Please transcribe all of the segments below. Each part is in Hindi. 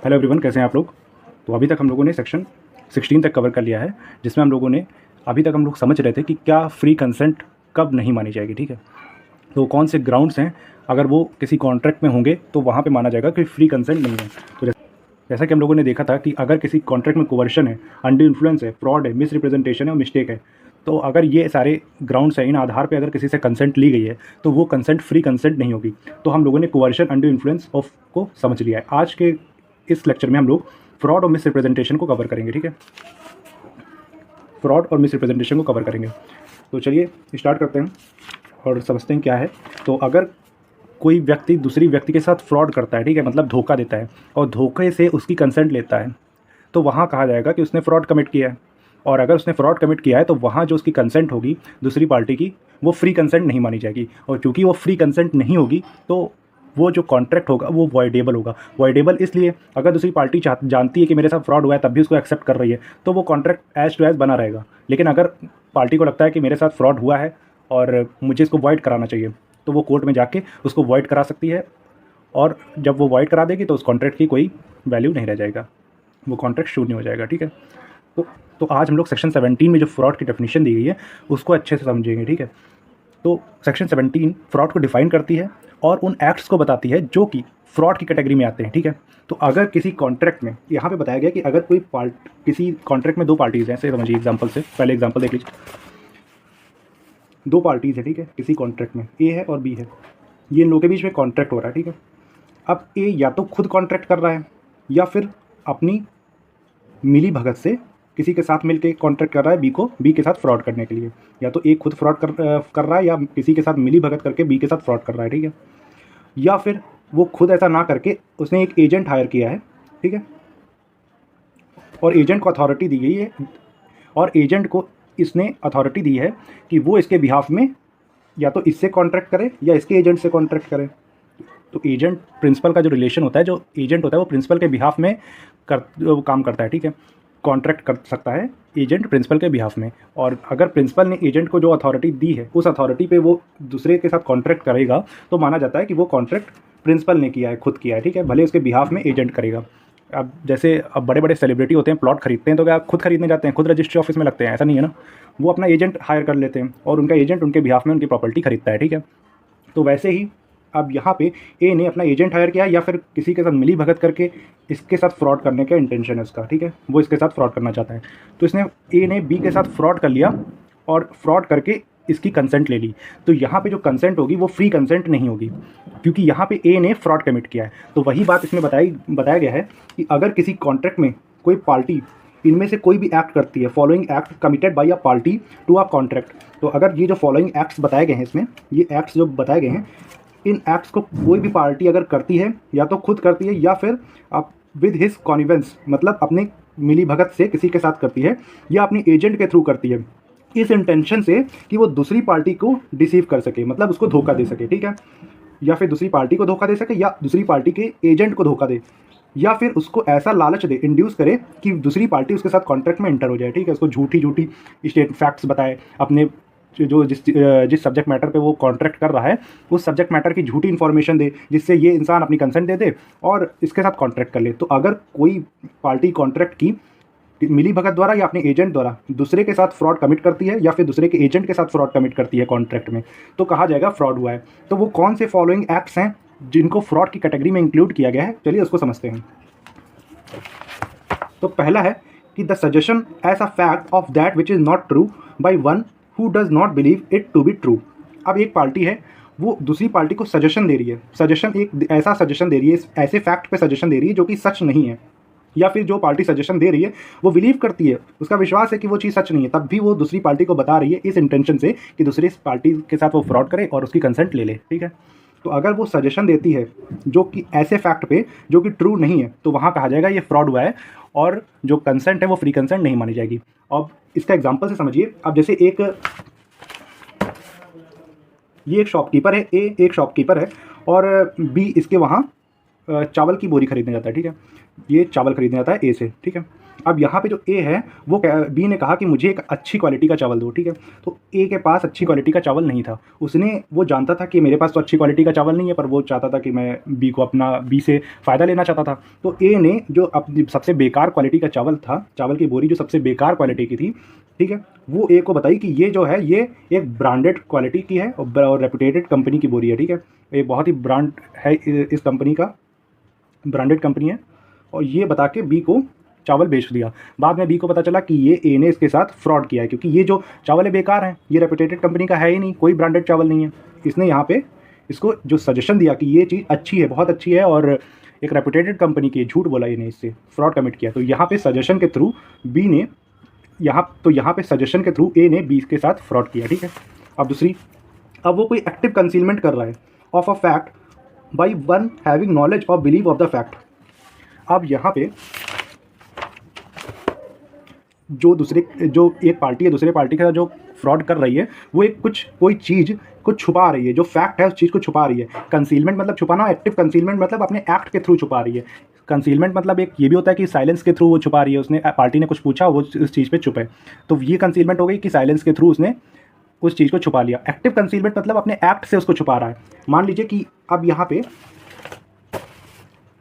हेलो एवरीवन, कैसे हैं आप लोग। तो अभी तक हम लोगों ने सेक्शन 16 तक कवर कर लिया है, जिसमें हम लोगों ने अभी तक हम लोग समझ रहे थे कि क्या फ्री कंसेंट कब नहीं मानी जाएगी। ठीक है, तो कौन से ग्राउंड्स हैं, अगर वो किसी कॉन्ट्रैक्ट में होंगे तो वहाँ पे माना जाएगा कि फ्री कंसेंट नहीं है। तो जैसा कि हम लोगों ने देखा था कि अगर किसी कॉन्ट्रैक्ट में कोवर्शन है, अंडर इन्फ्लुएंस है, फ्रॉड है, मिस रिप्रेजेंटेशन है और मिस्टेक है, तो अगर ये सारे ग्राउंड्स हैं, इन आधार पे अगर किसी से कंसेंट ली गई है तो वो कंसेंट फ्री कंसेंट नहीं होगी। तो हम लोगों ने कोवर्शन, अंडर इन्फ्लुएंस ऑफ को समझ लिया है। आज के इस लेक्चर में हम लोग फ्रॉड और मिस रिप्रेजेंटेशन को कवर करेंगे। ठीक है, फ्रॉड और मिस रिप्रेजेंटेशन को कवर करेंगे। तो चलिए स्टार्ट करते हैं और समझते हैं क्या है। तो अगर कोई व्यक्ति दूसरी व्यक्ति के साथ फ्रॉड करता है, ठीक है, मतलब धोखा देता है और धोखे से उसकी कंसेंट लेता है, तो वहाँ कहा जाएगा कि उसने फ्रॉड कमिट किया है। और अगर उसने फ्रॉड कमिट किया है तो वहाँ जो उसकी कंसेंट होगी दूसरी पार्टी की, वो फ्री कंसेंट नहीं मानी जाएगी। और क्योंकि वो फ्री कंसेंट नहीं होगी तो वो जो कॉन्ट्रैक्ट होगा वो वॉइडेबल होगा। वॉइडेबल इसलिए, अगर दूसरी पार्टी जानती है कि मेरे साथ फ्रॉड हुआ है तब भी उसको एक्सेप्ट कर रही है तो वो कॉन्ट्रैक्ट एज टू एज बना रहेगा। लेकिन अगर पार्टी को लगता है कि मेरे साथ फ्रॉड हुआ है और मुझे इसको वॉइड कराना चाहिए, तो वो कोर्ट में जाके उसको वॉइड करा सकती है। और जब वो वॉइड करा देगी तो उस कॉन्ट्रैक्ट की कोई वैल्यू नहीं रह जाएगा, वो कॉन्ट्रैक्ट शून्य हो जाएगा। ठीक है, तो आज हम लोग सेक्शन 17 में जो फ्रॉड की डेफिनेशन दी गई है उसको अच्छे से समझेंगे। ठीक है, तो सेक्शन 17 फ्रॉड को डिफाइन करती है और उन एक्ट्स को बताती है जो कि फ्रॉड की कैटेगरी में आते हैं। ठीक है, तो अगर किसी कॉन्ट्रैक्ट में, यहाँ पे बताया गया कि अगर कोई किसी कॉन्ट्रैक्ट में दो पार्टीज़ हैं, ऐसे समझिए एग्जांपल से, पहले एग्जांपल देख लीजिए। दो पार्टीज़ है, ठीक है, किसी कॉन्ट्रैक्ट में ए है और बी है, ये इन लोगों के बीच में कॉन्ट्रैक्ट हो रहा है। ठीक है, अब ए या तो खुद कॉन्ट्रैक्ट कर रहा है या फिर अपनी मिली भगत से किसी के साथ मिलकर कॉन्ट्रैक्ट कर रहा है बी के साथ फ्रॉड करने के लिए। या तो ए खुद फ्रॉड कर रहा है या किसी के साथ मिली भगत करके बी के साथ फ्रॉड कर रहा है। ठीक है, या फिर वो खुद ऐसा ना करके उसने एक एजेंट हायर किया है। ठीक है, और एजेंट को अथॉरिटी दी गई है, और एजेंट को इसने अथॉरिटी दी है कि वो इसके बिहाफ में या तो इससे कॉन्ट्रैक्ट करे या इसके एजेंट से कॉन्ट्रैक्ट करे। तो एजेंट प्रिंसिपल का जो रिलेशन होता है, जो एजेंट होता है वो प्रिंसिपल के बिहाफ में वो काम करता है। ठीक है, कॉन्ट्रैक्ट कर सकता है एजेंट प्रिंसिपल के बिहाफ में। और अगर प्रिंसिपल ने एजेंट को जो अथॉरिटी दी है उस अथॉरिटी पे वो दूसरे के साथ कॉन्ट्रैक्ट करेगा तो माना जाता है कि वो कॉन्ट्रैक्ट प्रिंसिपल ने किया है, खुद किया है। ठीक है, भले उसके बिहाफ में एजेंट करेगा। अब जैसे अब बड़े बड़े सेलिब्रिटी होते हैं, प्लॉट खरीदते हैं, तो क्या खुद खरीदने जाते हैं, खुद रजिस्ट्री ऑफिस में लगते हैं? ऐसा नहीं है ना, वो अपना एजेंट हायर कर लेते हैं और उनका एजेंट उनके बिहाफ में उनकी प्रॉपर्टी खरीदता है। ठीक है, तो वैसे ही अब यहाँ पे ए ने अपना एजेंट हायर किया या फिर किसी के साथ मिली भगत करके इसके साथ फ्रॉड करने का इंटेंशन है उसका। ठीक है, वो इसके साथ फ्रॉड करना चाहता है, तो इसने ए ने बी के साथ फ्रॉड कर लिया और फ्रॉड करके इसकी कंसेंट ले ली। तो यहाँ पे जो कंसेंट होगी वो फ्री कंसेंट नहीं होगी, क्योंकि यहाँ पे ए ने फ्रॉड कमिट किया है। तो वही बात इसमें बताया गया है कि अगर किसी कॉन्ट्रैक्ट में कोई पार्टी इनमें से कोई भी एक्ट करती है, following act committed by a party to a contract, तो अगर ये जो फॉलोइंग एक्ट्स बताए गए हैं इसमें, ये एक्ट्स जो बताए गए हैं, इन एक्ट्स को कोई भी पार्टी अगर करती है या तो खुद करती है या फिर आप विद हिज कॉन्निवेंस, मतलब अपने मिली भगत से किसी के साथ करती है या अपनी एजेंट के थ्रू करती है, इस इंटेंशन से कि वो दूसरी पार्टी को डिसीव कर सके, मतलब उसको धोखा दे सके। ठीक है, या फिर दूसरी पार्टी को धोखा दे सके या दूसरी पार्टी के एजेंट को धोखा दे, या फिर उसको ऐसा लालच दे, इंड्यूस करे कि दूसरी पार्टी उसके साथ कॉन्ट्रैक्ट में एंटर हो जाए। ठीक है, उसको झूठी स्टेट फैक्ट्स बताए, अपने जो जिस सब्जेक्ट मैटर पे वो कॉन्ट्रैक्ट कर रहा है उस सब्जेक्ट मैटर की झूठी इन्फॉर्मेशन दे, जिससे ये इंसान अपनी कंसेंट दे दे और इसके साथ कॉन्ट्रैक्ट कर ले। तो अगर कोई पार्टी कॉन्ट्रैक्ट की मिली भगत द्वारा या अपने एजेंट द्वारा दूसरे के साथ फ्रॉड कमिट करती है या फिर दूसरे के एजेंट के साथ फ्रॉड कमिट करती है कॉन्ट्रैक्ट में, तो कहा जाएगा फ्रॉड हुआ है। तो वो कौन से फॉलोइंग एक्ट्स हैं जिनको फ्रॉड की कैटेगरी में इंक्लूड किया गया है, चलिए उसको समझते हैं। तो पहला है कि the suggestion as a fact of that which is not true by one who does not believe it to be true. अब एक पार्टी है, वो दूसरी पार्टी को सजेशन दे रही है, सजेशन एक ऐसा सजेशन दे रही है, ऐसे फैक्ट पे सजेशन दे रही है जो कि सच नहीं है, या फिर जो पार्टी सजेशन दे रही है वो बिलीव करती है, उसका विश्वास है कि वो चीज़ सच नहीं है, तब भी वो दूसरी पार्टी को बता रही है इस इंटेंशन से कि दूसरी पार्टी के साथ वो फ्रॉड करे और उसकी कंसेंट ले ले। ठीक है, तो अगर वो सजेशन देती है जो कि ऐसे फैक्ट पे जो कि ट्रू नहीं है, तो वहाँ कहा जाएगा ये फ्रॉड हुआ है और जो कंसेंट है वो फ्री कंसेंट नहीं मानी जाएगी। अब इसका एग्जांपल से समझिए। अब जैसे ये एक शॉपकीपर है, ए एक शॉपकीपर है और बी इसके वहाँ चावल की बोरी खरीदने जाता है। ठीक है, ये चावल खरीदने जाता है ए से। ठीक है, अब यहाँ पे जो ए है वो बी ने कहा कि मुझे एक अच्छी क्वालिटी का चावल दो, ठीक है। तो ए के पास अच्छी क्वालिटी का चावल नहीं था, वो जानता था कि मेरे पास तो अच्छी क्वालिटी का चावल नहीं है, पर वो चाहता था कि मैं बी से फ़ायदा लेना चाहता था। तो ए ने जो अपनी सबसे बेकार क्वालिटी का चावल था, चावल की बोरी जो सबसे बेकार क्वालिटी की थी, ठीक है, वो ए को बताई कि ये जो है ये एक ब्रांडेड क्वालिटी की है और रेपुटेटेड कंपनी की बोरी है, ठीक है। ये बहुत ही ब्रांड है, इस कंपनी का ब्रांडेड कंपनी है, और ये बता के बी को चावल बेच दिया। बाद में बी को पता चला कि ये ए ने इसके साथ फ्रॉड किया है, क्योंकि ये जो चावल है बेकार है, ये रेपुटेटेड कंपनी का है ही नहीं, कोई ब्रांडेड चावल नहीं है। इसने यहाँ पे इसको जो सजेशन दिया कि ये चीज़ अच्छी है, बहुत अच्छी है, और एक रेपुटेटेड कंपनी की, झूठ बोला इन्हें, इससे फ्रॉड कमिट किया। तो यहाँ पे सजेशन के थ्रू बी ने यहाँ पे सजेशन के थ्रू ए ने बी के साथ फ्रॉड किया, ठीक है। अब वो कोई एक्टिव कंसीलमेंट कर रहा है of a fact by one having knowledge और बिलीव ऑफ द फैक्ट। अब यहाँ पे जो एक पार्टी है दूसरे पार्टी के साथ जो फ्रॉड कर रही है, वो कोई चीज़ को छुपा रही है, जो फैक्ट है उस चीज़ को छुपा रही है। कंसीलमेंट मतलब छुपाना, एक्टिव कंसीलमेंट मतलब अपने एक्ट के थ्रू छुपा रही है। कंसीलमेंट मतलब एक ये भी होता है कि साइलेंस के थ्रू वो छुपा रही है, उसने पार्टी ने कुछ पूछा, वो उस चीज़ पे चुप है, तो ये कंसीलमेंट हो गई कि साइलेंस के थ्रू उसने उस चीज़ को छुपा लिया। एक्टिव कंसीलमेंट मतलब अपने एक्ट से उसको छुपा रहा है। मान लीजिए कि अब यहाँ पे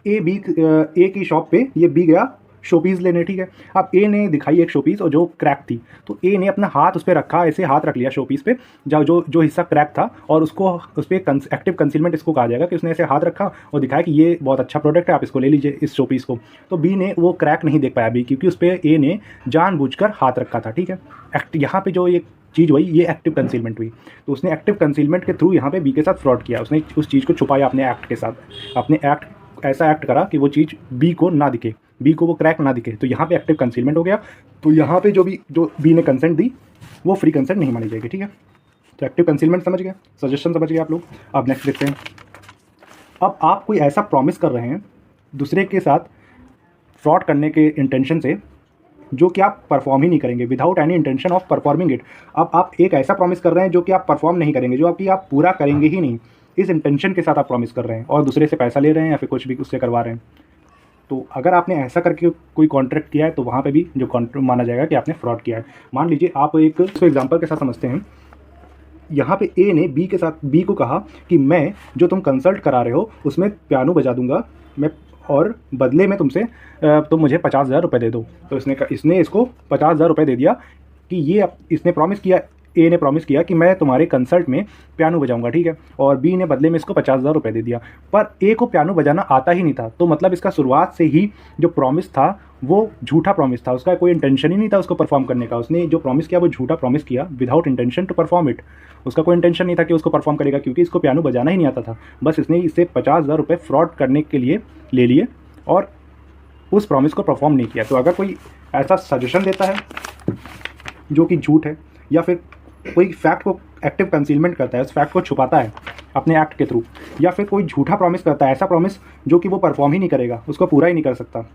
ए की शॉप पे ये बी गया शोपीस लेने, ठीक है। अब ए ने दिखाई एक शोपीस और जो क्रैक थी, तो ए ने अपना हाथ उस पर रखा, ऐसे हाथ रख लिया शोपीस पे, जो हिस्सा क्रैक था, और उसको उस पर एक्टिव कंसीलमेंट इसको कहा जाएगा कि उसने ऐसे हाथ रखा और दिखाया कि ये बहुत अच्छा प्रोडक्ट है, आप इसको ले लीजिए, इस शोपीस को। तो बी ने वो क्रैक नहीं देख पाया बी, क्योंकि उस पर ए ने जानबूझकर हाथ रखा था, ठीक है। यहाँ पे जो एक चीज़ हुई, ये एक्टिव कंसीलमेंट हुई। तो उसने एक्टिव कंसीलमेंट के थ्रू यहाँ पे बी के साथ फ्रॉड किया, उसने उस चीज़ को छुपाया अपने एक्ट के साथ, अपने ऐसा एक्ट करा कि वो चीज़ बी को ना दिखे, बी को वो क्रैक ना दिखे। तो यहाँ पे एक्टिव कंसीलमेंट हो गया। तो यहाँ पे जो बी ने कंसेंट दी, वो फ्री कंसेंट नहीं मानी जाएगी, ठीक है। तो एक्टिव कंसीलमेंट समझ गए, सजेशन समझ गए आप लोग। अब नेक्स्ट देखते हैं। अब आप कोई ऐसा प्रॉमिस कर रहे हैं दूसरे के साथ फ्रॉड करने के इंटेंशन से, जो कि आप परफॉर्म ही नहीं करेंगे, without any intention of performing it. अब आप एक ऐसा प्रॉमिस कर रहे हैं जो कि आप परफॉर्म नहीं करेंगे, जो आप पूरा करेंगे ही नहीं, इस इंटेंशन के साथ आप प्रॉमिस कर रहे हैं, और दूसरे से पैसा ले रहे हैं या फिर कुछ भी उससे करवा रहे हैं। तो अगर आपने ऐसा करके कोई कॉन्ट्रैक्ट किया है, तो वहाँ पे भी जो कॉन्ट्रैक्ट माना जाएगा कि आपने फ्रॉड किया है। मान लीजिए आप इसको एग्जांपल के साथ समझते हैं। यहाँ पे ए ने बी को कहा कि मैं जो तुम कंसल्ट करा रहे हो उसमें पियानो बजा दूंगा मैं, और बदले में तुमसे तुम मुझे 50,000 रुपये दे दो। तो इसने इसको 50,000 रुपये दे दिया कि इसने प्रॉमिस किया, ए ने प्रॉमिस किया कि मैं तुम्हारे कंसर्ट में पियानो बजाऊंगा, ठीक है। और बी ने बदले में इसको 50,000 रुपये दे दिया, पर ए को पियानो बजाना आता ही नहीं था। तो मतलब इसका शुरुआत से ही जो प्रॉमिस था वो झूठा प्रॉमिस था, उसका कोई इंटेंशन ही नहीं था उसको परफॉर्म करने का। उसने जो प्रॉमिस किया वो झूठा प्रॉमिस किया, without intention to perform it. उसका कोई इंटेंशन नहीं था कि उसको परफॉर्म करेगा, क्योंकि इसको पियानो बजाना ही नहीं आता था। बस इसने इससे 50,000 रुपये फ्रॉड करने के लिए ले लिए और उस प्रॉमिस को परफॉर्म नहीं किया। तो अगर कोई ऐसा सजेशन देता है जो कि झूठ है, या फिर कोई फैक्ट को एक्टिव कंसीलमेंट करता है, उस फैक्ट को छुपाता है अपने एक्ट के थ्रू, या फिर कोई झूठा प्रॉमिस करता है, ऐसा प्रॉमिस जो कि वो परफॉर्म ही नहीं करेगा, उसको पूरा ही नहीं कर सकता,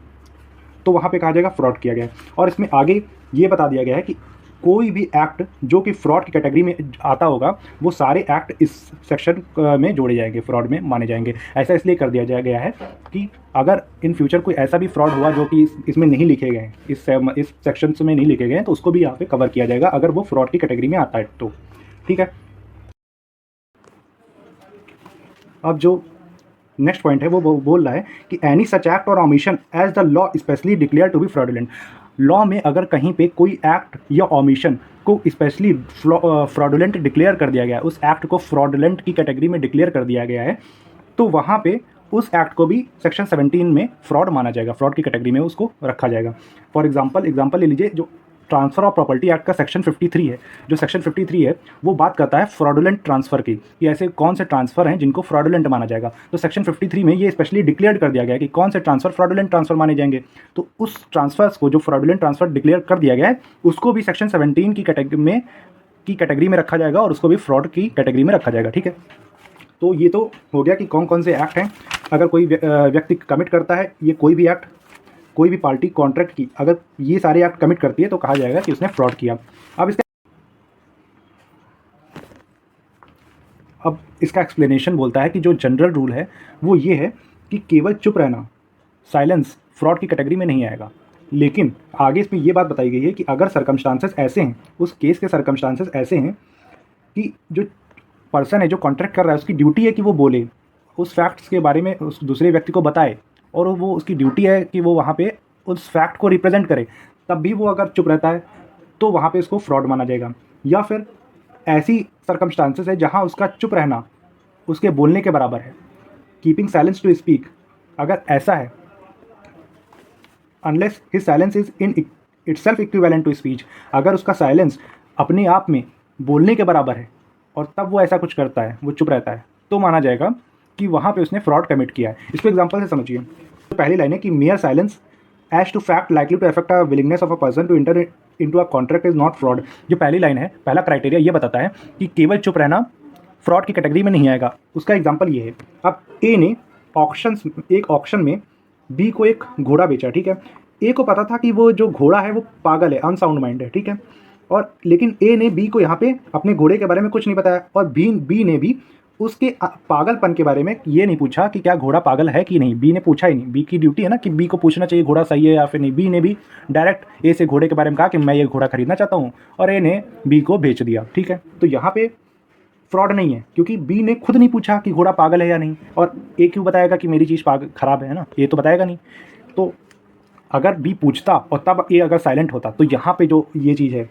तो वहाँ पे कहा जाएगा फ्रॉड किया गया है। और इसमें आगे ये बता दिया गया है कि कोई भी एक्ट जो कि फ्रॉड की कैटेगरी में आता होगा, वो सारे एक्ट इस सेक्शन में जोड़े जाएंगे, फ्रॉड में माने जाएंगे। ऐसा इसलिए कर दिया गया है कि अगर इन फ्यूचर कोई ऐसा भी फ्रॉड हुआ जो कि इसमें नहीं लिखे गए, इस सेक्शन में नहीं लिखे गए, तो उसको भी यहाँ पे कवर किया जाएगा, अगर वो फ्रॉड की कैटेगरी में आता है तो, ठीक है। अब जो नेक्स्ट पॉइंट है वो बोल रहा है कि एनी सच एक्ट और omission as the law specially declare to be fraudulent. Law में अगर कहीं पे कोई एक्ट या ओमिशन को स्पेशली फ्रॉडुलेंट डिक्लेयर कर दिया गया है, उस एक्ट को फ्रॉडुलेंट की कैटेगरी में डिक्लेयर कर दिया गया है, तो वहाँ पे उस एक्ट को भी सेक्शन 17 में फ्रॉड माना जाएगा, फ्रॉड की कैटेगरी में उसको रखा जाएगा। फॉर एग्जाम्पल ले लीजिए, जो ट्रांसफ़र ऑफ प्रॉपर्टी एक्ट का सेक्शन 53 है, जो सेक्शन 53 है वो बात करता है फ्रॉडुलेंट ट्रांसफ़र की, कि ऐसे कौन से ट्रांसफ़र हैं जिनको फ्रॉडुलेंट माना जाएगा। तो सेक्शन 53 में ये स्पेशली डिक्लेयर कर दिया गया है कि कौन से ट्रांसफ़र फ्रॉडुलेंट ट्रांसफ़र माने जाएंगे। तो उस ट्रांसफ़र्स को, जो फ्रॉडुलेंट ट्रांसफ़र डिक्लेयर कर दिया गया है, उसको भी सेक्शन 17 की कैटेगरी में रखा जाएगा, और उसको भी फ्रॉड की कैटेगरी में रखा जाएगा, ठीक है। तो ये तो हो गया कि कौन कौन से एक्ट हैं अगर कोई व्यक्ति कमिट करता है, ये कोई भी एक्ट, कोई भी पार्टी कॉन्ट्रैक्ट की अगर ये सारे एक्ट कमिट करती है तो कहा जाएगा कि उसने फ्रॉड किया। अब इसका एक्सप्लेनेशन बोलता है कि जो जनरल रूल है वो ये है कि केवल चुप रहना, साइलेंस, फ्रॉड की कैटेगरी में नहीं आएगा। लेकिन आगे इसमें ये बात बताई गई है कि अगर सर्कमस्टांसेस ऐसे हैं, उस केस के सर्कमस्टांसेस ऐसे हैं कि जो पर्सन है जो कॉन्ट्रैक्ट कर रहा है उसकी ड्यूटी है कि वो बोले, उस फैक्ट्स के बारे में उस दूसरे व्यक्ति को बताए, और वो उसकी ड्यूटी है कि वो वहाँ पे उस फैक्ट को रिप्रेजेंट करे, तब भी वो अगर चुप रहता है तो वहाँ पे उसको फ्रॉड माना जाएगा। या फिर ऐसी सर्कमस्टांसेस है जहाँ उसका चुप रहना उसके बोलने के बराबर है, कीपिंग साइलेंस टू स्पीक। अगर ऐसा है, unless his silence is in itself equivalent to speech, अगर उसका साइलेंस अपने आप में बोलने के बराबर है और तब वो ऐसा कुछ करता है, वो चुप रहता है, तो माना जाएगा कि वहाँ पे उसने फ्रॉड कमिट किया है। इसको एग्जांपल से समझिए। तो पहली लाइन है कि mere silence as to fact likely to affect a willingness of a person to enter into a contract is not fraud. जो पहली लाइन है, पहला क्राइटेरिया ये बताता है कि केवल चुप रहना फ्रॉड की कैटेगरी में नहीं आएगा। उसका एग्जांपल ये है, अब ए ने एक ऑक्शन में बी को एक घोड़ा बेचा, ठीक है। ए को पता था कि वो जो घोड़ा है वो पागल है, अनसाउंड माइंड है, ठीक है। और लेकिन ए ने बी को यहाँ पे अपने घोड़े के बारे में कुछ नहीं बताया, और बी ने भी उसके पागलपन के बारे में ये नहीं पूछा कि क्या घोड़ा पागल है कि नहीं। बी ने पूछा ही नहीं। बी की ड्यूटी है ना कि बी को पूछना चाहिए घोड़ा सही है या फिर नहीं। बी ने भी डायरेक्ट ए से घोड़े के बारे में कहा कि मैं ये घोड़ा खरीदना चाहता हूँ, और ए ने बी को बेच दिया, ठीक है। तो यहाँ पे फ्रॉड नहीं है, क्योंकि बी ने खुद नहीं पूछा कि घोड़ा पागल है या नहीं, और ए क्यों बताएगा कि मेरी चीज़ खराब है ना, ये तो बताएगा नहीं। तो अगर बी पूछता और तब ए अगर साइलेंट होता, तो यहाँ पे जो ये चीज़ है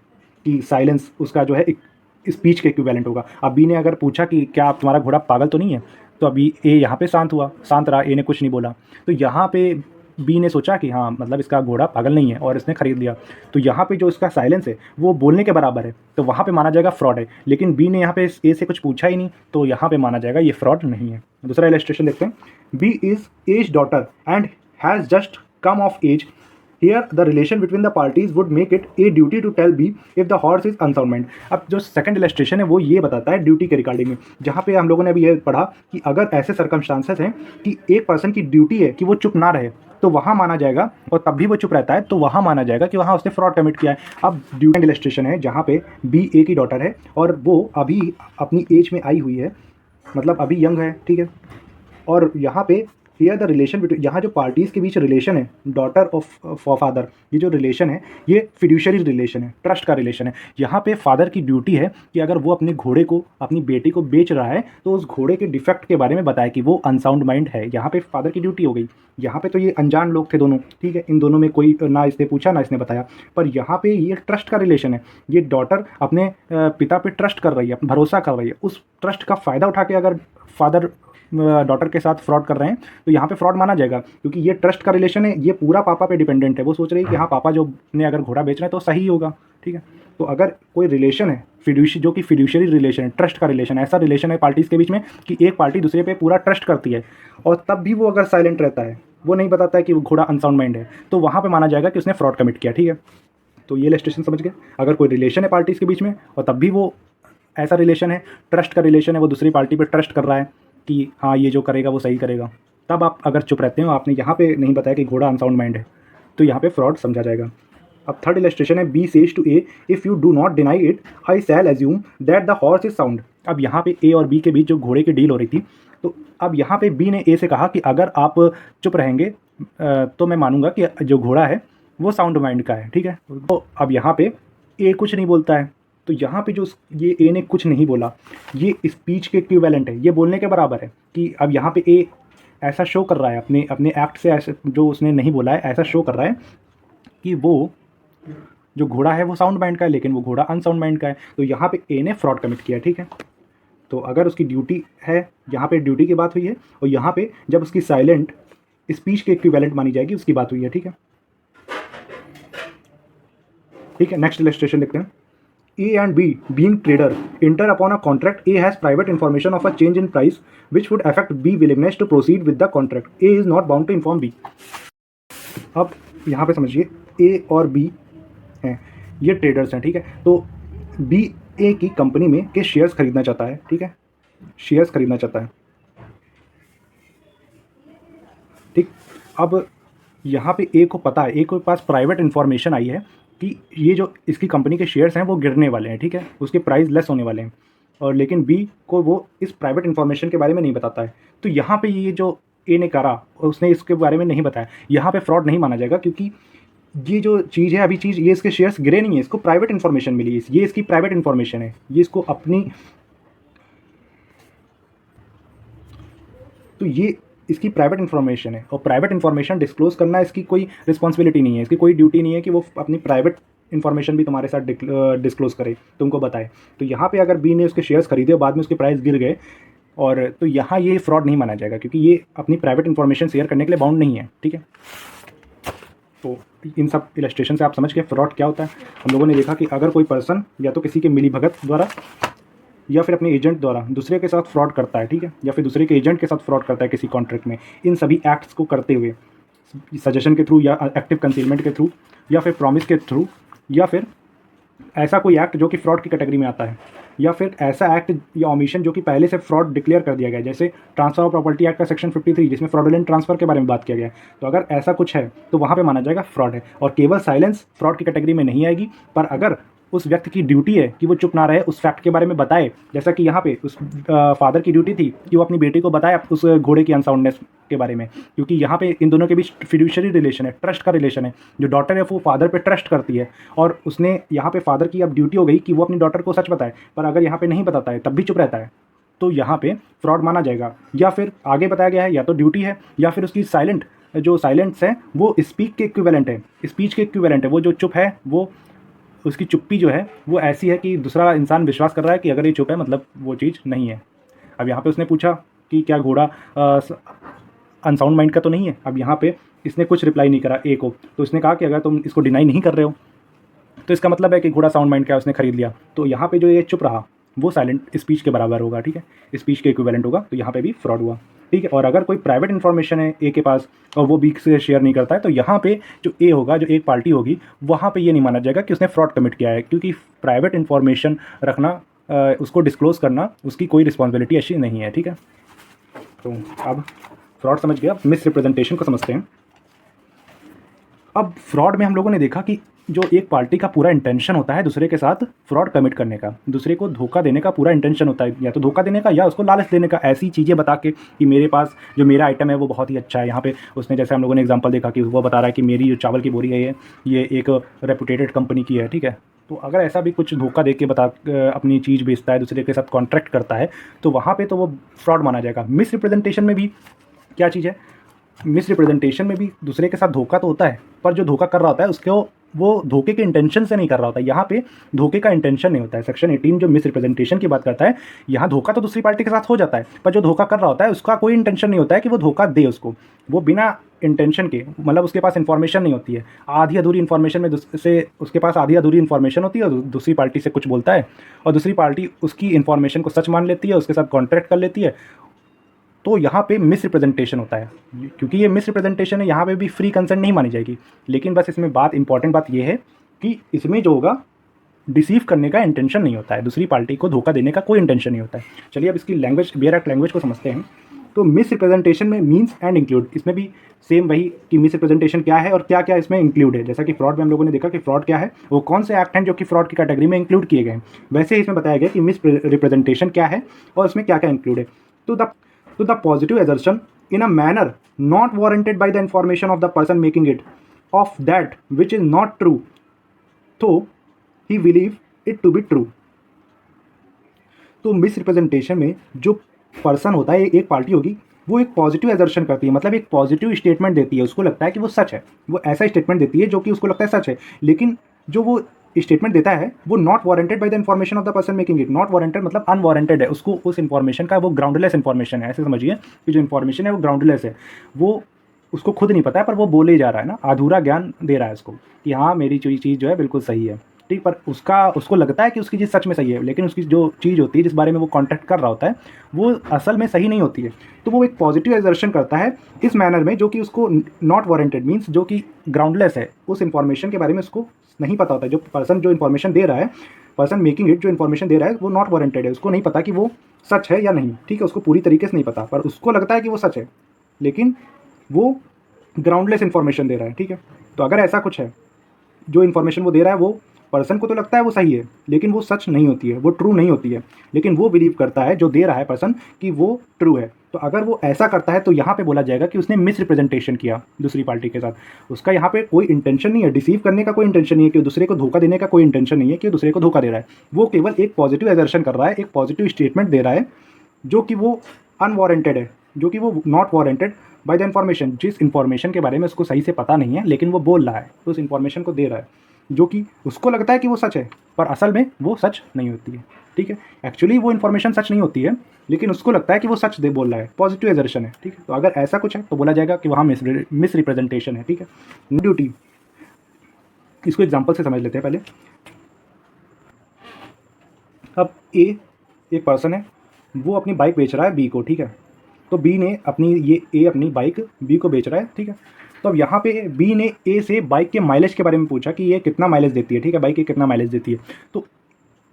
कि साइलेंस उसका जो है एक स्पीच के इक्विवेलेंट होगा। अब बी ने अगर पूछा कि क्या आप तुम्हारा घोड़ा पागल तो नहीं है, तो अभी ए यहाँ पे शांत रहा, ए ने कुछ नहीं बोला, तो यहाँ पे बी ने सोचा कि हाँ मतलब इसका घोड़ा पागल नहीं है, और इसने खरीद लिया। तो यहाँ पे जो इसका साइलेंस है वो बोलने के बराबर है, तो वहाँ पे माना जाएगा फ्रॉड है। लेकिन बी ने यहाँ पे ए से कुछ पूछा ही नहीं, तो यहाँ पे माना जाएगा ये फ्रॉड नहीं है। दूसरा इलस्ट्रेशन देखते हैं। B is A's daughter and has just come of age. Here the relation between the parties would make it a duty to tell B if the horse is unsound mind। अब जो सेकंड इलस्ट्रेशन है वो ये बताता है ड्यूटी के रिगार्डिंग में, जहाँ पे हम लोगों ने अभी ये पढ़ा कि अगर ऐसे सर्कमस्टांसेस हैं कि एक पर्सन की ड्यूटी है कि वो चुप ना रहे, तो वहाँ माना जाएगा, और तब भी वो चुप रहता है तो वहाँ माना जाएगा कि वहाँ उसने फ्रॉड कमिट किया है। अब ड्यूटी इलस्ट्रेशन है जहाँ पे बी ए की डॉटर है और वो अभी अपनी एज में आई हुई है, मतलब अभी यंग है, ठीक है। और यहाँ पे हियर द रिलेशन बिटवीन, यहाँ जो पार्टीज़ के बीच रिलेशन है, डॉटर ऑफ फादर, ये जो रिलेशन है ये फिड्यूशियरी रिलेशन है, ट्रस्ट का रिलेशन है। यहाँ पे फादर की ड्यूटी है कि अगर वो अपने घोड़े को, अपनी बेटी को बेच रहा है, तो उस घोड़े के डिफेक्ट के बारे में बताए कि वो अनसाउंड माइंड है। यहाँ पे फादर की ड्यूटी हो गई। यहाँ पे तो ये अनजान लोग थे दोनों, ठीक है, इन दोनों में कोई ना इसने पूछा ना इसने बताया, पर यहाँ पे ये ट्रस्ट का रिलेशन है। ये डॉटर अपने पिता पे ट्रस्ट कर रही है, भरोसा कर रही है, उस ट्रस्ट का फ़ायदा उठा के अगर फादर डॉटर के साथ फ्रॉड कर रहे हैं, तो यहाँ पे फ्रॉड माना जाएगा, क्योंकि ये ट्रस्ट का रिलेशन है, ये पूरा पापा पे डिपेंडेंट है। वो सोच रही है कि हाँ पापा जो ने अगर घोड़ा बेच रहे हैं तो सही होगा, ठीक है। तो अगर कोई रिलेशन है जो कि फिड्यूशियरी रिलेशन है, ट्रस्ट का रिलेशन, ऐसा रिलेशन है पार्टीज़ के बीच में कि एक पार्टी दूसरे पे पूरा ट्रस्ट करती है, और तब भी वो अगर साइलेंट रहता है, वो नहीं बताता है कि वो घोड़ा अनसाउंड माइंड है, तो वहाँ पर माना जाएगा कि उसने फ्रॉड कमिट किया, ठीक है। तो ये इलस्ट्रेशन समझ गए। अगर कोई रिलेशन है पार्टीज़ के बीच में और तब भी वो ऐसा रिलेशन है, ट्रस्ट का रिलेशन है, वो दूसरी पार्टी पे ट्रस्ट कर रहा है कि हाँ ये जो करेगा वो सही करेगा, तब आप अगर चुप रहते हो, आपने यहाँ पे नहीं बताया कि घोड़ा अनसाउंड माइंड है, तो यहाँ पे फ्रॉड समझा जाएगा। अब थर्ड इलस्ट्रेशन है, B says to A if you do not deny it I shall assume that the horse is sound. अब यहाँ पे ए और बी के बीच जो घोड़े की डील हो रही थी, तो अब यहाँ पे बी ने ए से कहा कि अगर आप चुप रहेंगे तो मैं मानूंगा कि जो घोड़ा है वो साउंड माइंड का है, ठीक है। तो अब यहाँ पे ए कुछ नहीं बोलता है, तो यहाँ पे जो ये ए ने कुछ नहीं बोला, ये स्पीच के इक्विवेलेंट है, ये बोलने के बराबर है कि अब यहाँ पे ए ऐसा शो कर रहा है अपने एक्ट से, ऐसे जो उसने नहीं बोला है ऐसा शो कर रहा है कि वो जो घोड़ा है वो साउंड माइंड का है, लेकिन वो घोड़ा अनसाउंड माइंड का है। तो यहाँ पे ए ने फ्रॉड कमिट किया, ठीक है। तो अगर उसकी ड्यूटी है, यहाँ पे ड्यूटी की बात हुई है, और यहाँ पे जब उसकी साइलेंट स्पीच के इक्विवेलेंट मानी जाएगी उसकी बात हुई है, ठीक है। ठीक है, नेक्स्ट इलस्ट्रेशन देखते हैं। A and B, being trader, enter upon a contract. A has private information of a change in price which would affect B willingness to proceed with the contract. A is not bound to inform B. अब यहाँ पे समझिए, A और B हैं, ये ट्रेडर्स हैं, ठीक है। तो B A की कंपनी में के शेयर्स खरीदना चाहता है, ठीक है, शेयर्स खरीदना चाहता है, ठीक। अब यहाँ पे A को पता है, A के पास प्राइवेट इन्फॉर्मेशन आई है कि ये जो इसकी कंपनी के शेयर्स हैं वो गिरने वाले हैं, ठीक है, उसके प्राइस लेस होने वाले हैं, और लेकिन बी को वो इस प्राइवेट इन्फॉर्मेशन के बारे में नहीं बताता है। तो यहाँ पे ये जो ए ने करा उसने इसके बारे में नहीं बताया, यहाँ पे फ्रॉड नहीं माना जाएगा, क्योंकि ये जो चीज़ है अभी चीज़, ये इसके शेयर्स गिरे नहीं है, इसको प्राइवेट इन्फॉर्मेशन मिली है, ये इसकी प्राइवेट इन्फॉर्मेशन है, ये इसको अपनी, तो ये इसकी प्राइवेट इन्फॉर्मेशन है और प्राइवेट इन्फॉर्मेशन डिस्क्लोज करना इसकी कोई रिस्पॉन्सिबिलिटी नहीं है, इसकी कोई ड्यूटी नहीं है कि वो अपनी प्राइवेट इन्फॉर्मेशन भी तुम्हारे साथ डिस्क्लोज करे, तुमको बताए। तो यहाँ पे अगर बी ने उसके शेयर्स खरीदे और बाद में उसके प्राइस गिर गए, और तो यहाँ ये फ्रॉड नहीं माना जाएगा, क्योंकि ये अपनी प्राइवेट इन्फॉर्मेशन शेयर करने के लिए बाउंड नहीं है, ठीक है। तो इन सब इलस्ट्रेशन से आप समझ गए फ्रॉड क्या होता है। हम लोगों ने देखा कि अगर कोई पर्सन या तो किसी के मिलीभगत द्वारा या फिर अपने एजेंट द्वारा दूसरे के साथ फ्रॉड करता है, ठीक है, या फिर दूसरे के एजेंट के साथ फ्रॉड करता है किसी कॉन्ट्रैक्ट में, इन सभी एक्ट्स को करते हुए सजेशन के थ्रू या एक्टिव कंसीलमेंट के थ्रू या फिर प्रॉमिस के थ्रू या फिर ऐसा कोई एक्ट जो कि फ्रॉड की कैटेगरी में आता है, या फिर ऐसा एक्ट या ओमिशन जो कि पहले से फ्रॉड डिक्लेयर कर दिया गया है, जैसे ट्रांसफर ऑफ प्रॉपर्टी एक्ट का सेक्शन 53 जिसमें फ्रॉडुलेंट ट्रांसफर के बारे में बात किया गया है। तो अगर ऐसा कुछ है तो वहाँ पे माना जाएगा फ्रॉड है, और केवल साइलेंस फ्रॉड की कैटेगरी में नहीं आएगी। पर अगर उस व्यक्ति की ड्यूटी है कि वो चुप ना रहे, उस फैक्ट के बारे में बताए, जैसा कि यहाँ पे उस फादर की ड्यूटी थी कि वो अपनी बेटी को बताए उस घोड़े की अनसाउंडनेस के बारे में, क्योंकि यहाँ पे इन दोनों के बीच फिड्यूशियरी रिलेशन है, ट्रस्ट का रिलेशन है। जो डॉटर है वो फादर पे ट्रस्ट करती है, और उसने यहाँ पे फादर की अब ड्यूटी हो गई कि वो अपनी डॉटर को सच बताए, पर अगर यहाँ पे नहीं बताता है तब भी चुप रहता है, तो यहाँ पे फ्रॉड माना जाएगा। या फिर आगे बताया गया है या तो ड्यूटी है या फिर उसकी साइलेंट, जो साइलेंस है वो स्पीक के इक्विवेलेंट है, स्पीच के इक्विवेलेंट है। वो जो चुप है वो, उसकी चुप्पी जो है वो ऐसी है कि दूसरा इंसान विश्वास कर रहा है कि अगर ये चुप है मतलब वो चीज़ नहीं है। अब यहाँ पे उसने पूछा कि क्या घोड़ा अनसाउंड माइंड का तो नहीं है। अब यहाँ पे इसने कुछ रिप्लाई नहीं करा ए को, तो उसने कहा कि अगर तुम इसको डिनाई नहीं कर रहे हो तो इसका मतलब है कि घोड़ा साउंड माइंड का उसने खरीद लिया। तो यहाँ पे जो ये चुप रहा वो साइलेंट स्पीच के बराबर होगा, ठीक है, स्पीच के इक्विवेलेंट होगा, तो यहाँ पे भी फ्रॉड हुआ, ठीक है। और अगर कोई प्राइवेट इन्फॉर्मेशन है ए के पास और वो बी से शेयर नहीं करता है, तो यहाँ पे जो ए होगा, जो एक पार्टी होगी, वहाँ पे ये नहीं माना जाएगा कि उसने फ्रॉड कमिट किया है, क्योंकि प्राइवेट इन्फॉर्मेशन रखना, उसको डिस्क्लोज करना उसकी कोई रिस्पॉन्सिबिलिटी ऐसी नहीं है, ठीक है। तो अब फ्रॉड समझ गया, मिस रिप्रेजेंटेशन को समझते हैं। अब फ्रॉड में हम लोगों ने देखा कि जो एक पार्टी का पूरा इंटेंशन होता है दूसरे के साथ फ्रॉड कमिट करने का, दूसरे को धोखा देने का पूरा इंटेंशन होता है, या तो धोखा देने का या उसको लालच देने का, ऐसी चीज़ें बता के कि मेरे पास जो मेरा आइटम है वो बहुत ही अच्छा है। यहाँ पे उसने, जैसे हम लोगों ने एग्जांपल देखा कि वो बता रहा है कि मेरी जो चावल की बोरी है ये एक रेपुटेटेड कंपनी की है, ठीक है। तो अगर ऐसा भी कुछ धोखा दे के अपनी चीज़ बेचता है, दूसरे के साथ कॉन्ट्रैक्ट करता है, तो वहाँ पर तो वो फ्रॉड माना जाएगा। मिस रिप्रेजेंटेशन में भी क्या चीज़ है, मिस रिप्रेजेंटेशन में भी दूसरे के साथ धोखा तो होता है, पर जो धोखा कर रहा होता है उसको वो धोखे के इंटेंशन से नहीं कर रहा होता है। यहाँ पे धोखे का इंटेंशन नहीं होता है। सेक्शन 18 जो मिस रिप्रेजेंटेशन की बात करता है, यहाँ धोखा तो दूसरी पार्टी के साथ हो जाता है, पर जो धोखा कर रहा होता है उसका कोई इंटेंशन नहीं होता है कि वो धोखा दे उसको, वो बिना इंटेंशन के, मतलब उसके पास इन्फॉर्मेशन नहीं होती है, आधी अधूरी इन्फॉर्मेशन में से उसके पास आधी अधूरी इन्फॉर्मेशन होती है, और दूसरी पार्टी से कुछ बोलता है और दूसरी पार्टी उसकी इन्फॉर्मेशन को सच मान लेती है, उसके साथ कॉन्ट्रैक्ट कर लेती है। तो यहाँ पे मिस रिप्रेजेंटेशन होता है। क्योंकि ये मिस रिप्रेजेंटेशन है, यहाँ पे भी फ्री कंसेंट नहीं मानी जाएगी। लेकिन बस इसमें इंपॉर्टेंट बात ये है कि इसमें जो होगा डिसीव करने का इंटेंशन नहीं होता है, दूसरी पार्टी को धोखा देने का कोई इंटेंशन नहीं होता है। चलिए अब इसकी लैंग्वेज, बेयर एक्ट लैंग्वेज को समझते हैं। तो मिस रिप्रेजेंटेशन में मीन्स एंड इंक्लूड, इसमें भी सेम वही कि मिस रिप्रेजेंटेशन क्या है और क्या क्या इसमें इंक्लूड है। जैसा कि फ्रॉड में हम लोगों ने देखा कि फ्रॉड क्या है, वो कौन से एक्ट हैं जो कि फ्रॉड की कैटेगरी में इंक्लूड किए गए हैं, वैसे ही इसमें बताया गया कि मिस रिप्रेजेंटेशन क्या है और इसमें क्या क्या इंक्लूड है। तो the positive assertion in a manner not warranted by the information of the person making it of that which is not true, so he believe it to be true। तो मिस रिप्रेजेंटेशन में जो पर्सन होता है, एक पार्टी होगी, वो एक पॉजिटिव एजर्शन करती है, मतलब एक पॉजिटिव स्टेटमेंट देती है, उसको लगता है कि वो सच है, वो ऐसा स्टेटमेंट देती है जो कि उसको लगता है सच है, लेकिन जो वो स्टेटमेंट देता है वो not warranted by the information of the person making it. Not warranted मतलब अनवारंटेड है, उसको उस इन्फॉर्मेशन का वो ग्राउंडलेस इन्फॉर्मेशन है, ऐसे समझिए कि जो इन्फॉर्मेशन है वो ग्राउंडलेस है, वो उसको खुद नहीं पता है, पर वो बोले जा रहा है ना, अधूरा ज्ञान दे रहा है उसको कि हाँ मेरी चीज़ जो है बिल्कुल सही है, ठीक। पर उसको लगता है कि उसकी चीज़ सच में सही है, लेकिन उसकी जो चीज़ होती है जिस बारे में वो कॉन्टैक्ट कर रहा होता है वो असल में सही नहीं होती है। तो वो एक पॉजिटिव एजर्शन करता है इस मैनर में, जो कि उसको नॉट वारंटेड मीन्स जो कि ग्राउंडलेस है, उस इन्फॉर्मेशन के बारे में उसको नहीं पता होता है। जो पर्सन जो इन्फॉर्मेशन दे रहा है, पर्सन मेकिंग इट जो इन्फॉर्मेशन दे रहा है वो नॉट वारंटेड है, उसको नहीं पता कि वो सच है या नहीं, ठीक है, उसको पूरी तरीके से नहीं पता, पर उसको लगता है कि वो सच है, लेकिन वो ग्राउंडलेस इन्फॉर्मेशन दे रहा है, ठीक है। तो अगर ऐसा कुछ है, जो इन्फॉर्मेशन वो दे रहा है वो पर्सन को तो लगता है वो सही है, लेकिन वो सच नहीं होती है, वो ट्रू नहीं होती है, लेकिन वो बिलीव करता है जो दे रहा है पर्सन कि वो ट्रू है। तो अगर वो ऐसा करता है तो यहाँ पे बोला जाएगा कि उसने मिस रिप्रेजेंटेशन किया दूसरी पार्टी के साथ। उसका यहाँ पे कोई इंटेंशन नहीं है, डिसीव करने का कोई इंटेंशन नहीं है, कि दूसरे को धोखा देने का कोई इंटेंशन नहीं है कि दूसरे को धोखा दे रहा है। वो केवल एक पॉजिटिव एजर्शन कर रहा है, एक पॉजिटिव स्टेटमेंट दे रहा है जो कि वो अनवारंटेड है, जो कि वो not warranted by the information. जिस इन्फॉर्मेशन के बारे में उसको सही से पता नहीं है लेकिन वो बोल रहा है, तो उस इन्फॉर्मेशन को दे रहा है जो कि उसको लगता है कि वो सच है, पर असल में वो सच नहीं होती है। ठीक है, एक्चुअली वो इन्फॉर्मेशन सच नहीं होती है लेकिन उसको लगता है कि वो सच दे बोल रहा है, पॉजिटिव एजर्शन है। ठीक है, तो अगर ऐसा कुछ है तो बोला जाएगा कि वहाँ मिस रिप्रेजेंटेशन है। ठीक है, ड्यूटी, इसको एग्जाम्पल से समझ लेते हैं पहले। अब ए एक पर्सन है, वो अपनी बाइक बेच रहा है बी को। ठीक है, तो बी ने अपनी ये ए अपनी बाइक बी को बेच रहा है। ठीक है, तो अब यहाँ पे बी ने ए से बाइक के माइलेज के बारे में पूछा कि ये कितना माइलेज देती है। ठीक है, बाइक ये कितना माइलेज देती है। तो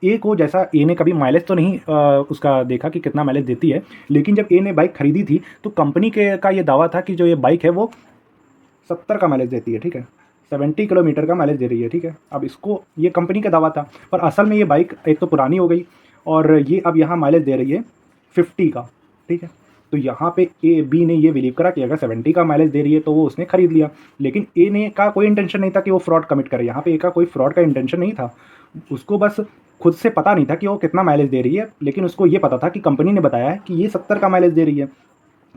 ए को, जैसा ए ने कभी माइलेज तो नहीं उसका देखा कि कितना माइलेज देती है, लेकिन जब ए ने बाइक खरीदी थी तो कंपनी के का ये दावा था कि जो ये बाइक है वो 70 का माइलेज देती है। ठीक है, 70 किलोमीटर का माइलेज दे रही है। ठीक है, अब इसको ये कंपनी का दावा था, पर असल में ये बाइक एक तो पुरानी हो गई और ये अब यहाँ माइलेज दे रही है 50 का। ठीक है, तो यहाँ पे ए बी ने ये बिलीव करा कि अगर 70 का माइलेज दे रही है तो वो उसने खरीद लिया। लेकिन ए ने का कोई इंटेंशन नहीं था कि वो फ्रॉड कमिट करे। यहाँ पे ए का कोई फ्रॉड का इंटेंशन नहीं था, उसको बस खुद से पता नहीं था कि वो कितना माइलेज दे रही है, लेकिन उसको ये पता था कि कंपनी ने बताया है कि ये 70 का माइलेज दे रही है।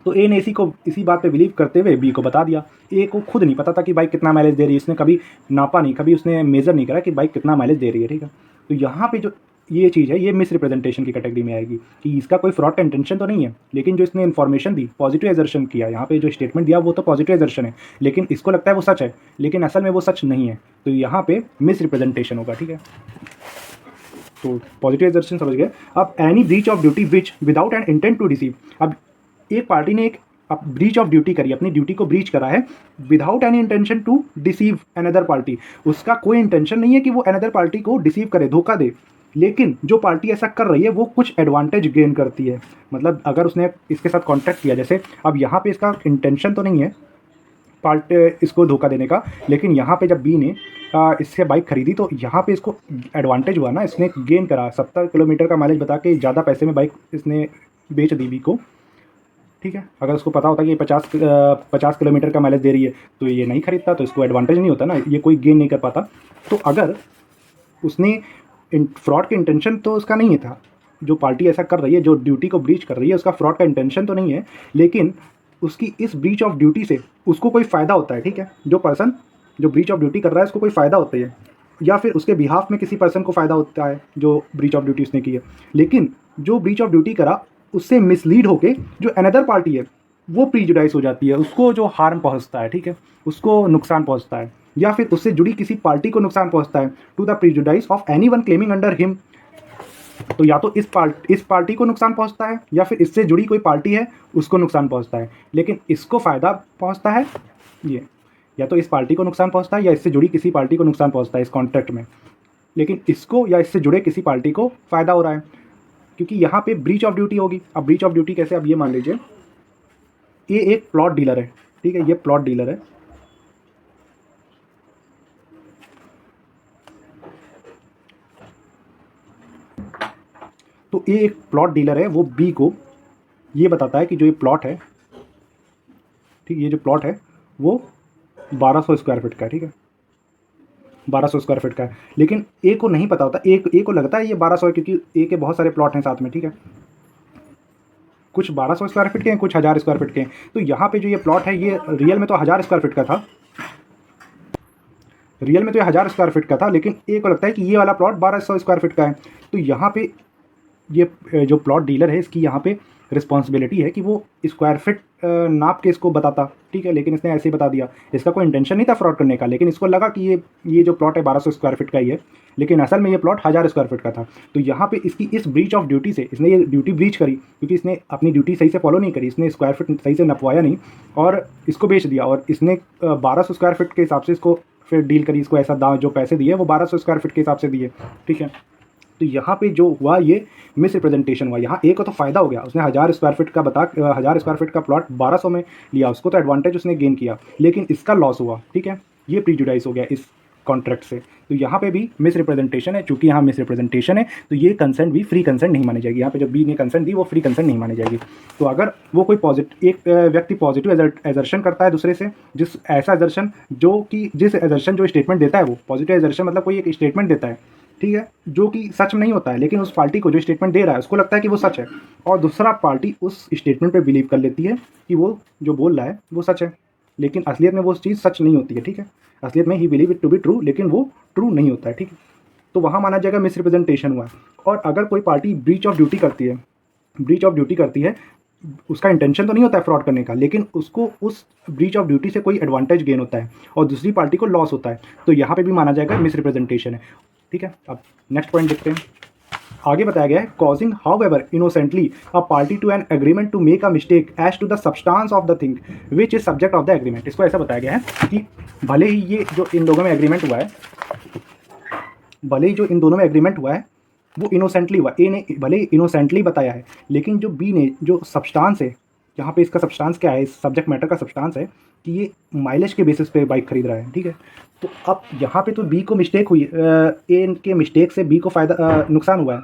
तो ए ने इसी बात पे बिलीव करते हुए बी को बता दिया। ए को खुद नहीं पता था कि बाइक कितना माइलेज दे रही है, इसने कभी नापा नहीं, कभी उसने मेज़र नहीं करा कि बाइक कितना माइलेज दे रही है। ठीक है, तो यहाँ पे जो ये चीज़ है ये मिस रिप्रेजेंटेशन की कैटेगरी में आएगी कि इसका कोई फ्रॉड का इंटेंशन तो नहीं है, लेकिन जो इसने इन्फॉर्मेशन दी, पॉजिटिव एजर्शन किया, यहाँ पे जो स्टेटमेंट दिया वो तो पॉजिटिव एजर्शन है, लेकिन इसको लगता है वो सच है, लेकिन असल में वो सच नहीं है, तो यहाँ पे मिस रिप्रेजेंटेशन होगा। ठीक है, तो पॉजिटिव एजर्शन समझ गए। अब any breach of duty which without an intent to deceive, अब एक पार्टी ने एक ब्रीच ऑफ ड्यूटी करी, अपनी ड्यूटी को ब्रीच करा है without any intention to deceive another party. उसका कोई इंटेंशन नहीं है कि वो अनदर पार्टी को डिसीव करे, धोखा दे, लेकिन जो पार्टी ऐसा कर रही है वो कुछ एडवांटेज गेन करती है। मतलब अगर उसने इसके साथ कॉन्ट्रैक्ट किया, जैसे अब यहाँ पे इसका इंटेंशन तो नहीं है इसको धोखा देने का, लेकिन यहाँ पे जब बी ने इससे बाइक खरीदी तो यहाँ पे इसको एडवांटेज हुआ ना, इसने गेन करा, 70 किलोमीटर का माइलेज बता के ज़्यादा पैसे में बाइक इसने बेच दी बी को। ठीक है, अगर उसको पता होता कि ये 50 किलोमीटर का माइलेज दे रही है तो ये नहीं खरीदता, तो इसको एडवांटेज नहीं होता ना, ये कोई गेन नहीं कर पाता। तो अगर उसने फ्रॉड का इंटेंशन तो उसका नहीं था, जो पार्टी ऐसा कर रही है, जो ड्यूटी को ब्रीच कर रही है, उसका फ्रॉड का इंटेंशन तो नहीं है, लेकिन उसकी इस ब्रीच ऑफ ड्यूटी से उसको कोई फ़ायदा होता है। ठीक है, जो पर्सन जो ब्रीच ऑफ ड्यूटी कर रहा है उसको कोई फ़ायदा होता है, या फिर उसके बिहाफ में किसी पर्सन को फ़ायदा होता है जो ब्रीच ऑफ ड्यूटी उसने की है। लेकिन जो ब्रीच ऑफ ड्यूटी करा उससे मिसलीड होके जो अनदर पार्टी है वो प्रीजुडाइज हो जाती है, उसको जो हार्म पहुंचता है, ठीक है, उसको नुकसान पहुंचता है, या फिर उससे जुड़ी किसी पार्टी को नुकसान पहुंचता है, to the prejudice of anyone claiming under him. तो या तो इस पार्टी को नुकसान पहुंचता है, या फिर इससे जुड़ी कोई पार्टी है उसको नुकसान पहुंचता है, लेकिन इसको फ़ायदा पहुंचता है ये, या तो इस पार्टी को नुकसान पहुंचता है या इससे जुड़ी किसी पार्टी को नुकसान पहुंचता है इस कॉन्ट्रैक्ट में, लेकिन इसको या इससे जुड़े किसी पार्टी को फ़ायदा हो रहा है, क्योंकि यहाँ पे ब्रीच ऑफ ड्यूटी होगी। अब ब्रीच ऑफ ड्यूटी कैसे, अब ये मान लीजिए ये एक प्लॉट डीलर है, ठीक है, ये प्लॉट डीलर है, तो ये एक प्लॉट डीलर है, वो बी को ये बताता है कि जो ये प्लॉट है, ठीक, ये जो प्लॉट है वो 1200 स्क्वायर फीट का है, ठीक है, 1200 स्क्वायर फीट का है, लेकिन ए को नहीं पता होता, ए को लगता है ये 1200 है, क्योंकि ए के बहुत सारे प्लॉट हैं साथ में, ठीक है, कुछ 1200 स्क्वायर फीट के हैं, कुछ 1000 स्क्वायर फीट के हैं। तो यहाँ पे जो ये प्लॉट है ये रियल में तो 1000 स्क्वायर फीट का था, रियल में तो ये 1000 स्क्वायर फीट का था, लेकिन ए को लगता है कि ये वाला प्लॉट 1200 स्क्वायर फीट का है। तो यहाँ पे ये जो प्लॉट डीलर है इसकी यहाँ पे रिस्पॉन्सिबिलिटी है कि वो स्क्वायर फीट नाप के इसको बताता, ठीक है, लेकिन इसने ऐसे ही बता दिया, इसका कोई इंटेंशन नहीं था फ्रॉड करने का, लेकिन इसको लगा कि ये जो प्लॉट है 1200 स्क्वायर फीट का ही है, लेकिन असल में ये प्लॉट 1000 स्क्वायर फीट का था। तो यहाँ पे इसकी इस ब्रीच ऑफ ड्यूटी से इसने ये ड्यूटी ब्रीच करी, क्योंकि इसने अपनी ड्यूटी सही से फॉलो नहीं करी, इसने स्क्वायर फीट सही से नपवाया नहीं और इसको बेच दिया, और इसने 1200 स्क्वायर फीट के हिसाब से इसको फिर डील करी, इसको ऐसा दाम जो पैसे दिए वो 1200 स्क्वायर फीट के हिसाब से दिए, ठीक है। तो यहाँ पे जो हुआ ये मिस रिप्रेजेंटेशन हुआ, यहाँ ए को तो फ़ायदा हो गया, उसने 1000 स्क्वायर फीट का 1000 स्क्वायर फीट का प्लॉट 1200 में लिया, उसको तो एडवांटेज उसने गेन किया, लेकिन इसका लॉस हुआ, ठीक है, ये प्रीजुडाइज हो गया कॉन्ट्रैक्ट से। तो यहाँ पे भी मिस रिप्रेजेंटेशन है, चूँकि यहाँ मिस रिप्रेजेंटेशन है तो ये कंसेंट भी फ्री कंसेंट नहीं मानी जाएगी। यहाँ पे जो बी ने कंसेंट दी वो फ्री कंसेंट नहीं मानी जाएगी। तो अगर वो कोई एक व्यक्ति पॉजिटिव एजर्शन करता है दूसरे से, जिस ऐसा एजर्शन जिस एजर्शन जो स्टेटमेंट देता है वो पॉजिटिव एजर्शन मतलब कोई एक स्टेटमेंट देता है, ठीक है, जो कि सच नहीं होता है, लेकिन उस पार्टी को जो स्टेटमेंट दे रहा है उसको लगता है कि वो सच है, और दूसरा पार्टी उस स्टेटमेंट पे बिलीव कर लेती है कि वो जो बोल रहा है वो सच है, लेकिन असलियत में वो चीज़ सच नहीं होती है, ठीक है। असलियत में ही believe it to be true, लेकिन वो ट्रू नहीं होता है, ठीक है। तो वहाँ माना जाएगा मिस रिप्रेजेंटेशन हुआ है। और अगर कोई पार्टी ब्रीच ऑफ ड्यूटी करती है, उसका इंटेंशन तो नहीं होता है फ्रॉड करने का, लेकिन उसको उस ब्रीच ऑफ ड्यूटी से कोई एडवांटेज गेन होता है और दूसरी पार्टी को लॉस होता है, तो यहाँ पे भी माना जाएगा मिस रिप्रेजेंटेशन है, ठीक है। अब नेक्स्ट पॉइंट देखते हैं। आगे बताया गया है causing however innocently a party to an agreement to make a mistake as to the substance of the thing which is subject of the agreement. इसको ऐसा बताया गया है कि भले ही ये जो इन लोगों में एग्रीमेंट हुआ है, वो इनोसेंटली हुआ, ए ने भले ही इनोसेंटली बताया है, लेकिन जो बी ने जो सब्सटेंस है, यहाँ पे इसका सब्सटेंस क्या है, इस सब्जेक्ट मैटर का सब्सटेंस है कि ये माइलेज के बेसिस पे बाइक खरीद रहा है, ठीक है। तो अब यहाँ पे तो बी को मिस्टेक हुई, ए के मिस्टेक से बी को नुकसान हुआ है।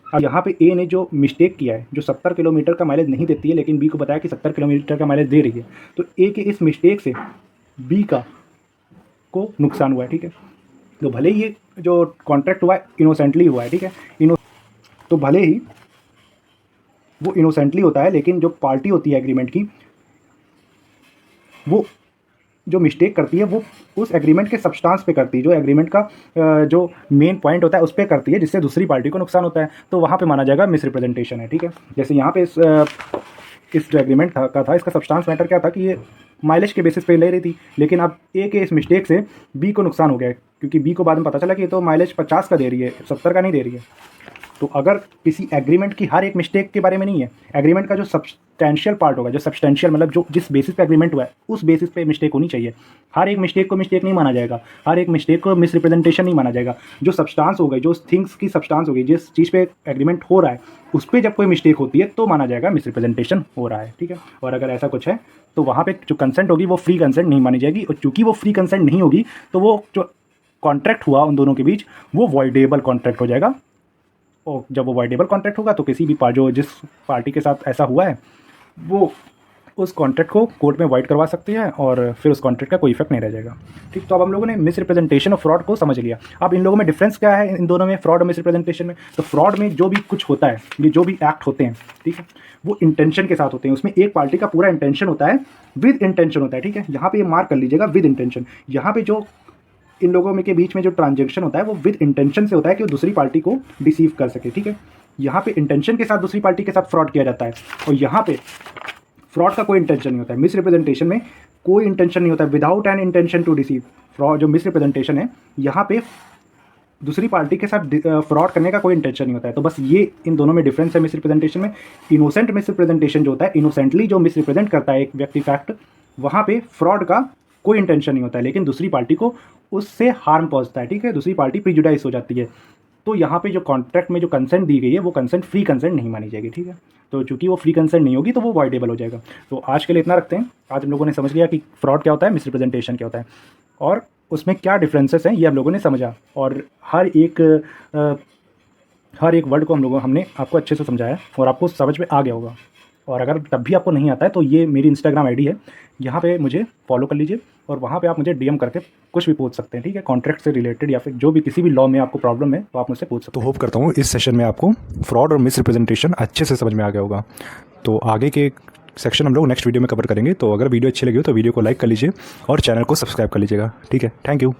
अब यहाँ पे ए ने जो मिस्टेक किया है, जो 70 किलोमीटर का माइलेज नहीं देती है, लेकिन बी को बताया कि 70 किलोमीटर का माइलेज दे रही है, तो ए के इस मिस्टेक से बी को नुकसान हुआ है, ठीक है। तो भले ही ये जो कॉन्ट्रैक्ट हुआ है इनोसेंटली हुआ है, ठीक है, तो भले ही वो इनोसेंटली होता है, लेकिन जो पार्टी होती है एग्रीमेंट की, वो जो मिस्टेक करती है वो उस एग्रीमेंट के सब्सटेंस पे करती है, जो एग्रीमेंट का जो मेन पॉइंट होता है उस पर करती है, जिससे दूसरी पार्टी को नुकसान होता है, तो वहाँ पे माना जाएगा मिस रिप्रेजेंटेशन है, ठीक है। जैसे यहाँ पे इस जो एग्रीमेंट था इसका सब्सटेंस मैटर क्या था कि ये माइलेज के बेसिस पे ले रही थी, लेकिन अब ए के इस मिस्टेक से बी को नुकसान हो गया है, क्योंकि बी को बाद में पता चला कि ये तो माइलेज 50 का दे रही है, 70 का नहीं दे रही है। तो अगर किसी एग्रीमेंट की हर एक मिस्टेक के बारे में नहीं है, एग्रीमेंट का जो सब्सटेंशियल पार्ट होगा, जो सब्सटेंशियल मतलब जो जिस बेसिस पे एग्रीमेंट हुआ है उस बेसिस पे मिस्टेक होनी चाहिए। हर एक मिस्टेक को मिस्टेक नहीं माना जाएगा, हर एक मिस्टेक को मिस रिप्रेजेंटेशन नहीं माना जाएगा। जो सब्सटेंस हो गई, जो थिंग्स की सब्सटेंस हो गई, जिस चीज़ पे एग्रीमेंट हो रहा है उस पर जब कोई मिस्टेक होती है तो माना जाएगा मिस रिप्रेजेंटेशन हो रहा है, ठीक है। और अगर ऐसा कुछ है तो वहाँ पर जो कंसेंट होगी वो फ्री कंसेंट नहीं मानी जाएगी, और चूँकि वो फ्री कंसेंट नहीं होगी तो वो जो कॉन्ट्रैक्ट हुआ उन दोनों के बीच वो वॉइडेबल कॉन्ट्रैक्ट हो जाएगा। और जब वो वॉइडेबल कॉन्ट्रैक्ट होगा तो किसी भी जिस पार्टी के साथ ऐसा हुआ है वो उस कॉन्ट्रैक्ट को कोर्ट में वाइड करवा सकती है, और फिर उस कॉन्ट्रैक्ट का कोई इफेक्ट नहीं रह जाएगा, ठीक। तो अब हम लोगों ने मिस रिप्रेजेंटेशन और फ्रॉड को समझ लिया। अब इन लोगों में डिफरेंस क्या है, इन दोनों में, फ्रॉड और मिस रिप्रेजेंटेशन में? तो फ्रॉड में जो भी कुछ होता है, ये जो भी एक्ट होते हैं, ठीक है, वो इंटेंशन के साथ होते हैं। उसमें एक पार्टी का पूरा इंटेंशन होता है, विद इंटेंशन होता है, ठीक है। यहाँ पे ये मार्क कर लीजिएगा, विद इंटेंशन। यहाँ पे जो इन लोगों में के बीच में जो ट्रांजैक्शन होता है वो विद इंटेंशन से होता है कि वो दूसरी पार्टी को डिसीव कर सके, ठीक है। यहाँ पे इंटेंशन के साथ दूसरी पार्टी के साथ फ्रॉड किया जाता है, और यहाँ पे फ्रॉड का कोई इंटेंशन नहीं होता है। मिस रिप्रेजेंटेशन में कोई इंटेंशन नहीं होता है, without an intention to deceive. Fraud जो मिस रिप्रेजेंटेशन है, यहाँ पे दूसरी पार्टी के साथ फ्रॉड करने का कोई इंटेंशन नहीं होता है। तो बस ये इन दोनों में डिफरेंस है मिस रिप्रेजेंटेशन में। इनोसेंट मिस रिप्रेजेंटेशन जो होता है, इनोसेंटली जो मिस रिप्रेजेंट करता है एक व्यक्ति फैक्ट, वहाँ पे फ्रॉड का कोई इंटेंशन नहीं होता है, लेकिन दूसरी पार्टी को उससे हार्म पहुंचता है, ठीक है, दूसरी पार्टी प्रिजुडाइज हो जाती है। तो यहाँ पे जो कॉन्ट्रैक्ट में जो कंसेंट दी गई है वो कंसेंट फ्री कंसेंट नहीं मानी जाएगी, ठीक है। तो चूंकि वो फ्री कंसेंट नहीं होगी तो वो वॉइडेबल हो जाएगा। तो आज के लिए इतना रखते हैं। आज हम लोगों ने समझ लिया कि फ्रॉड क्या होता है, मिस रिप्रेजेंटेशन क्या होता है, और उसमें क्या डिफरेंसेस हैं ये हम लोगों ने समझा, और हर एक वर्ड को हमने आपको अच्छे से समझाया और आपको समझ में आ गया होगा। और अगर तब भी आपको नहीं आता है तो ये मेरी इंस्टाग्राम आईडी है, यहाँ पे मुझे फॉलो कर लीजिए, और वहाँ पे आप मुझे डीएम करके कुछ भी पूछ सकते हैं, ठीक है, कॉन्ट्रैक्ट से रिलेटेड या फिर जो भी किसी भी लॉ में आपको प्रॉब्लम है तो आप मुझसे पूछ सकते हैं। तो होप करता हूँ इस सेशन में आपको फ्रॉड और मिस रिप्रेजेंटेशन अच्छे से समझ में आ गया होगा। तो आगे के सेक्शन हम लोग नेक्स्ट वीडियो में कवर करेंगे। तो अगर वीडियो अच्छी लगी हो तो वीडियो को लाइक कर लीजिए और चैनल को सब्सक्राइब कर लीजिएगा, ठीक है। Thank you.